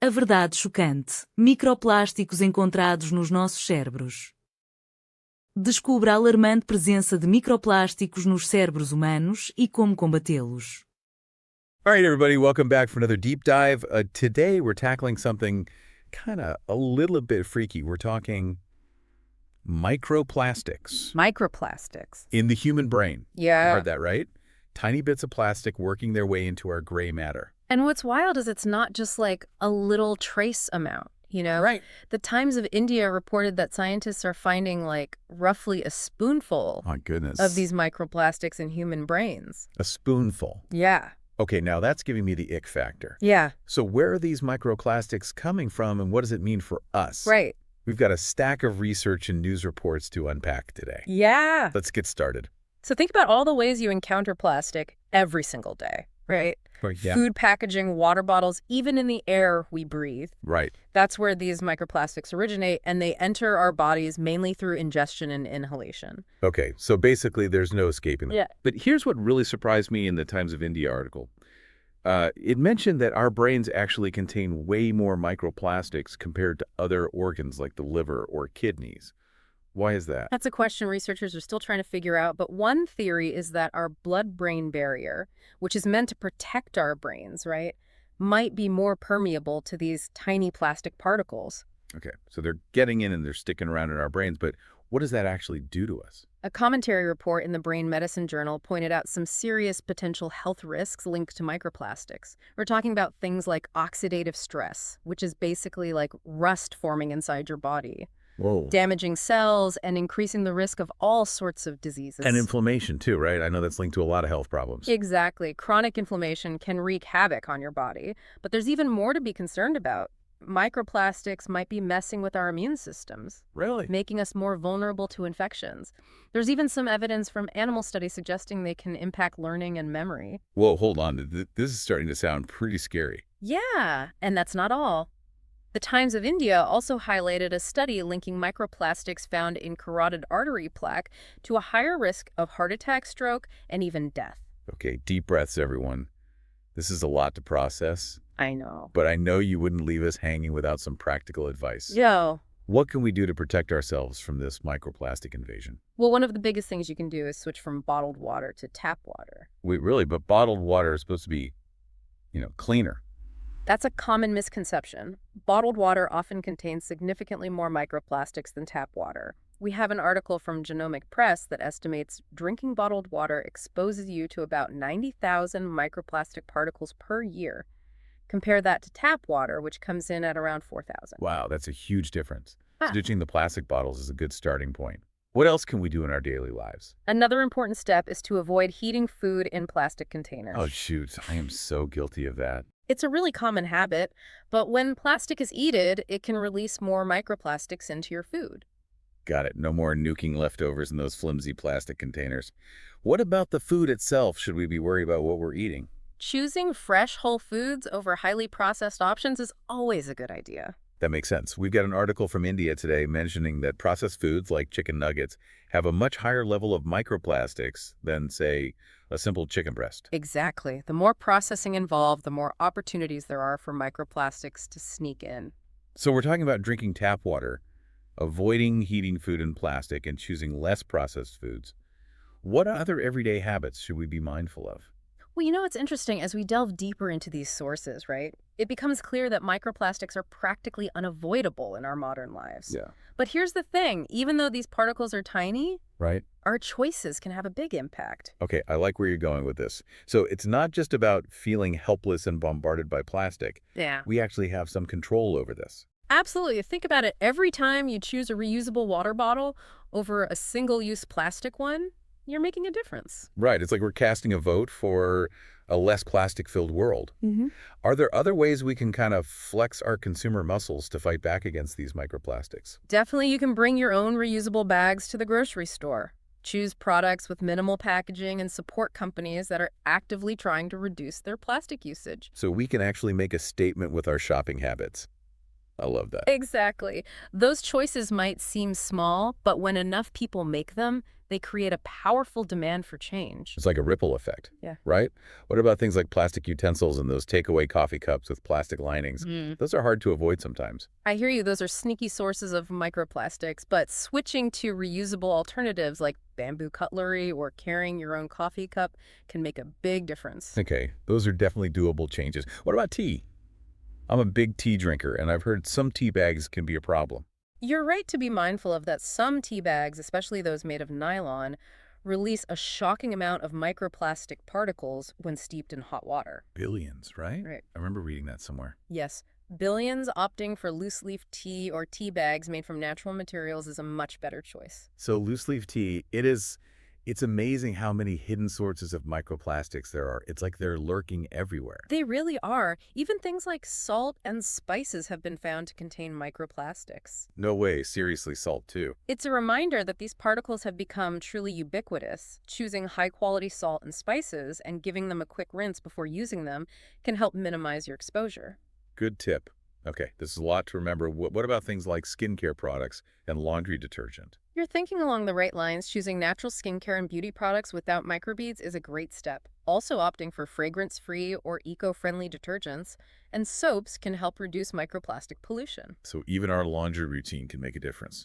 A verdade chocante. Microplásticos encontrados nos nossos cérebros. Descubra a alarmante presença de microplásticos nos cérebros humanos e como combatê-los. All right, everybody, welcome back for another deep dive. Today, we're tackling something kind of a little bit freaky. We're talking microplastics Microplastics. in the human brain. Yeah. You heard that, right? Tiny bits of plastic working their way into our gray matter. And what's wild is it's not just like a little trace amount, you know? Right. The Times of India reported that scientists are finding like roughly a spoonful My goodness. of these microplastics in human brains. A spoonful. Yeah. Okay, now that's giving me the ick factor. Yeah. So where are these microplastics coming from, and what does it mean for us? Right. We've got a stack of research and news reports to unpack today. Yeah. Let's get started. So think about all the ways you encounter plastic every single day, right? Yeah. Food packaging, water bottles, even in the air we breathe. Right. That's where these microplastics originate, and they enter our bodies mainly through ingestion and inhalation. Okay, so basically there's no escaping them. Yeah. But here's what really surprised me in the Times of India article. It mentioned that our brains actually contain way more microplastics compared to other organs like the liver or kidneys. Why is that? That's a question researchers are still trying to figure out, but one theory is that our blood-brain barrier, which is meant to protect our brains, right, might be more permeable to these tiny plastic particles. Okay, so they're getting in and they're sticking around in our brains, but what does that actually do to us? A commentary report in the Brain Medicine Journal pointed out some serious potential health risks linked to microplastics. We're talking about things like oxidative stress, which is basically like rust forming inside your body. Whoa. Damaging cells and increasing the risk of all sorts of diseases. And inflammation too, right? I know that's linked to a lot of health problems. Exactly. Chronic inflammation can wreak havoc on your body. But there's even more to be concerned about. Microplastics might be messing with our immune systems, Really? making us more vulnerable to infections. There's even some evidence from animal studies suggesting they can impact learning and memory. Whoa, hold on. This is starting to sound pretty scary. Yeah, and that's not all. The Times of India also highlighted a study linking microplastics found in carotid artery plaque to a higher risk of heart attack, stroke, and even death. Okay, deep breaths, everyone. This is a lot to process, I know. but I know you wouldn't leave us hanging without some practical advice. Yo. What can we do to protect ourselves from this microplastic invasion? Well, one of the biggest things you can do is switch from bottled water to tap water. But bottled water is supposed to be, cleaner. That's a common misconception. Bottled water often contains significantly more microplastics than tap water. We have an article from Genomic Press that estimates drinking bottled water exposes you to about 90,000 microplastic particles per year. Compare that to tap water, which comes in at around 4,000. Wow, that's a huge difference. Ah. Ditching the plastic bottles is a good starting point. What else can we do in our daily lives? Another important step is to avoid heating food in plastic containers. Oh, shoot. I am so guilty of that. It's a really common habit, but when plastic is heated, it can release more microplastics into your food. Got it. No more nuking leftovers in those flimsy plastic containers. What about the food itself? Should we be worried about what we're eating? Choosing fresh whole foods over highly processed options is always a good idea. That makes sense. We've got an article from India today mentioning that processed foods like chicken nuggets have a much higher level of microplastics than, say, a simple chicken breast. Exactly. The more processing involved, the more opportunities there are for microplastics to sneak in. So we're talking about drinking tap water, avoiding heating food in plastic, and choosing less processed foods. What other everyday habits should we be mindful of? Well, you know, it's interesting. As we delve deeper into these sources, right, it becomes clear that microplastics are practically unavoidable in our modern lives. Yeah. But here's the thing. Even though these particles are tiny, Right? our choices can have a big impact. Okay, I like where you're going with this. So it's not just about feeling helpless and bombarded by plastic. Yeah. We actually have some control over this. Absolutely. Think about it. Every time you choose a reusable water bottle over a single-use plastic one, you're making a difference. Right. It's like we're casting a vote for a less plastic-filled world. Mm-hmm. Are there other ways we can kind of flex our consumer muscles to fight back against these microplastics? Definitely, you can bring your own reusable bags to the grocery store. Choose products with minimal packaging and support companies that are actively trying to reduce their plastic usage. So we can actually make a statement with our shopping habits. I love that. Exactly. Those choices might seem small, but when enough people make them, They create a powerful demand for change. It's like a ripple effect, Yeah. right? What about things like plastic utensils and those takeaway coffee cups with plastic linings? Those are hard to avoid sometimes. I hear you, those are sneaky sources of microplastics, but switching to reusable alternatives like bamboo cutlery or carrying your own coffee cup can make a big difference. Okay, those are definitely doable changes. What about tea? I'm a big tea drinker, and I've heard some tea bags can be a problem. You're right to be mindful of that some tea bags, especially those made of nylon, release a shocking amount of microplastic particles when steeped in hot water. Billions, right? Right. I remember reading that somewhere. Yes, billions opting for loose-leaf tea or tea bags made from natural materials is a much better choice. So loose leaf tea, it's amazing how many hidden sources of microplastics there are. It's like they're lurking everywhere. They really are. Even things like salt and spices have been found to contain microplastics. No way, seriously, salt too. It's a reminder that these particles have become truly ubiquitous. Choosing high-quality salt and spices and giving them a quick rinse before using them can help minimize your exposure. Good tip. Okay, this is a lot to remember. What about things like skincare products and laundry detergent? You're thinking along the right lines. Choosing natural skincare and beauty products without microbeads is a great step. Also opting for fragrance-free or eco-friendly detergents and soaps can help reduce microplastic pollution. So even our laundry routine can make a difference.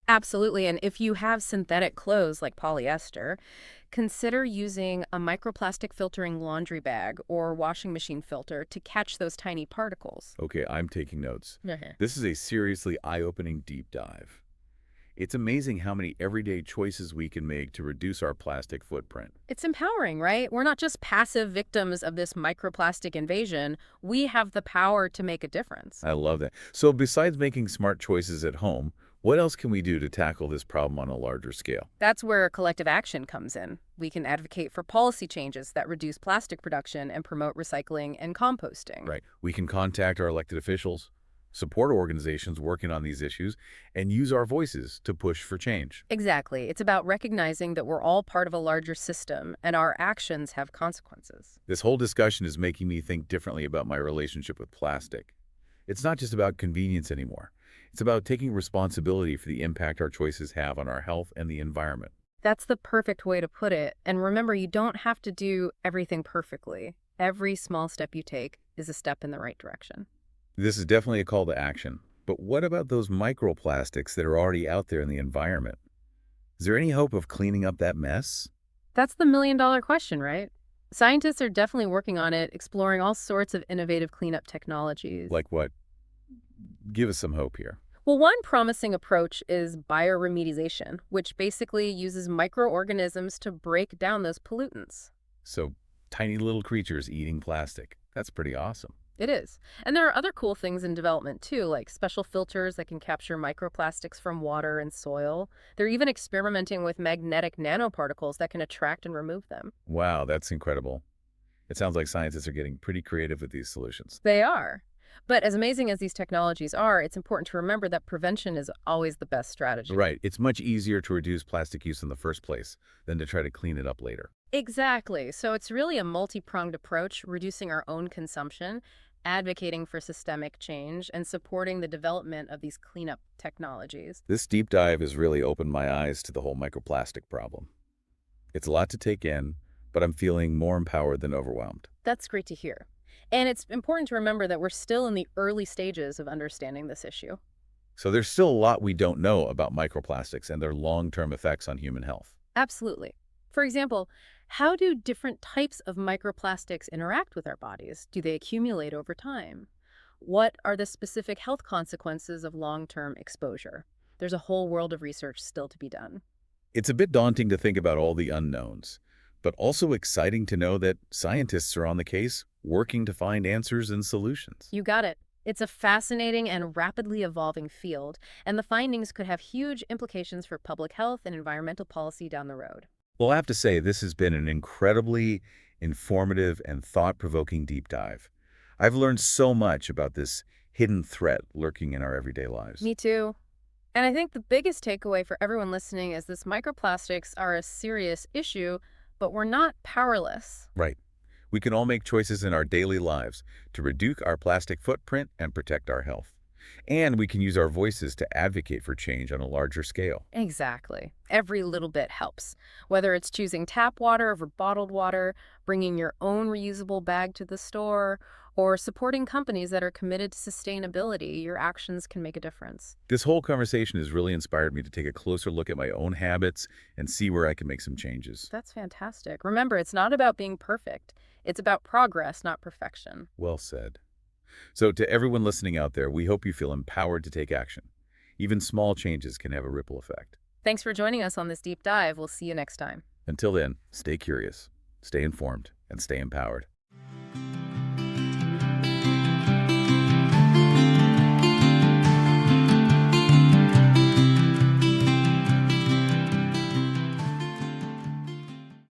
Absolutely. And if you have synthetic clothes like polyester, consider using a microplastic filtering laundry bag or washing machine filter to catch those tiny particles. Okay, I'm taking notes. Okay. This is a seriously eye-opening deep dive. It's amazing how many everyday choices we can make to reduce our plastic footprint. It's empowering, right? We're not just passive victims of this microplastic invasion. We have the power to make a difference. I love that. So besides making smart choices at home, what else can we do to tackle this problem on a larger scale? That's where collective action comes in. We can advocate for policy changes that reduce plastic production and promote recycling and composting. Right. We can contact our elected officials, support organizations working on these issues, and use our voices to push for change. Exactly. It's about recognizing that we're all part of a larger system and our actions have consequences. This whole discussion is making me think differently about my relationship with plastic. It's not just about convenience anymore. It's about taking responsibility for the impact our choices have on our health and the environment. That's the perfect way to put it. And remember, you don't have to do everything perfectly. Every small step you take is a step in the right direction. This is definitely a call to action. But what about those microplastics that are already out there in the environment? Is there any hope of cleaning up that mess? That's the million-dollar question, right? Scientists are definitely working on it, exploring all sorts of innovative cleanup technologies. Like what? Give us some hope here. Well, one promising approach is bioremediation, which basically uses microorganisms to break down those pollutants. So, tiny little creatures eating plastic. That's pretty awesome. It is. And there are other cool things in development too, like special filters that can capture microplastics from water and soil. They're even experimenting with magnetic nanoparticles that can attract and remove them. Wow, that's incredible. It sounds like scientists are getting pretty creative with these solutions. They are. But as amazing as these technologies are, it's important to remember that prevention is always the best strategy. Right. It's much easier to reduce plastic use in the first place than to try to clean it up later. Exactly. So it's really a multi-pronged approach, reducing our own consumption, advocating for systemic change, and supporting the development of these cleanup technologies. This deep dive has really opened my eyes to the whole microplastic problem. It's a lot to take in, but I'm feeling more empowered than overwhelmed. That's great to hear. And it's important to remember that we're still in the early stages of understanding this issue. So there's still a lot we don't know about microplastics and their long-term effects on human health. Absolutely. For example, how do different types of microplastics interact with our bodies? Do they accumulate over time? What are the specific health consequences of long-term exposure? There's a whole world of research still to be done. It's a bit daunting to think about all the unknowns, but also exciting to know that scientists are on the case, working to find answers and solutions. You got it. It's a fascinating and rapidly evolving field, and the findings could have huge implications for public health and environmental policy down the road. Well, I have to say, this has been an incredibly informative and thought-provoking deep dive. I've learned so much about this hidden threat lurking in our everyday lives. Me too. And I think the biggest takeaway for everyone listening is this: microplastics are a serious issue, but we're not powerless. Right. We can all make choices in our daily lives to reduce our plastic footprint and protect our health. And we can use our voices to advocate for change on a larger scale. Exactly. Every little bit helps. Whether it's choosing tap water over bottled water, bringing your own reusable bag to the store, or supporting companies that are committed to sustainability, your actions can make a difference. This whole conversation has really inspired me to take a closer look at my own habits and see where I can make some changes. That's fantastic. Remember, it's not about being perfect. It's about progress, not perfection. Well said. So to everyone listening out there, we hope you feel empowered to take action. Even small changes can have a ripple effect. Thanks for joining us on this deep dive. We'll see you next time. Until then, stay curious, stay informed, and stay empowered.